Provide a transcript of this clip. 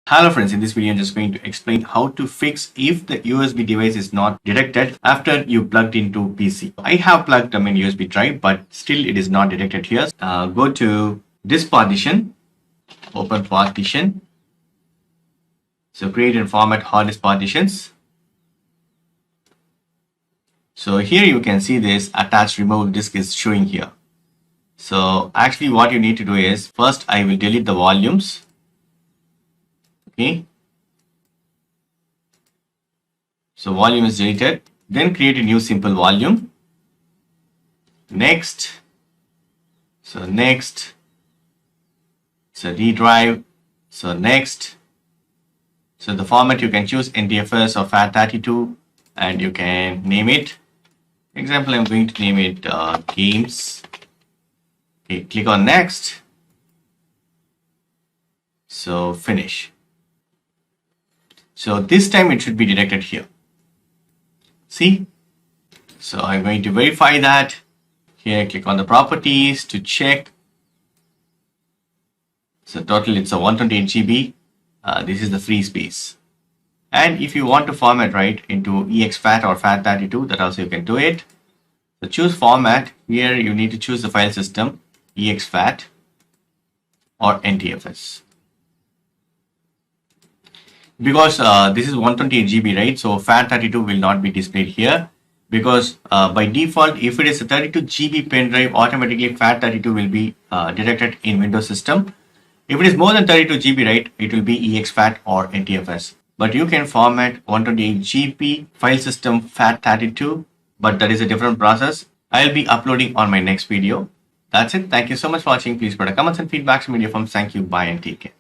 Hello friends, in this video I'm just going to explain how to fix if the USB device is not detected after you plugged into PC. I have plugged them in USB drive, but still it is not detected here. Go to disk partition, open partition. So create and format hard disk partitions. So here you can see this attached removable disk is showing here. So actually what you need to do is first I will delete the volumes. Okay. So volume is deleted. Then create a new simple volume. Next. So next. So D drive. So next. So the format you can choose NTFS or FAT32 and you can name it. Example, I'm going to name it games. Okay, click on next. So finish. So this time it should be detected here. See? So I'm going to verify that. Here, click on the properties to check. So total it's a 128 GB. This is the free space. And if you want to format right into exFAT or FAT32, that also you can do it. So choose format. Here you need to choose the file system, exFAT or NTFS. Because this is 128 GB, right? So FAT32 will not be displayed here because by default, if it is a 32 GB pen drive, automatically FAT32 will be detected in Windows system. If it is more than 32 GB, right, it will be exFAT or NTFS. But you can format 128 GB file system FAT32, but that is a different process. I'll be uploading on my next video. That's it. Thank you so much for watching. Please put a comments and feedbacks in media forms. Thank you. Bye and take care.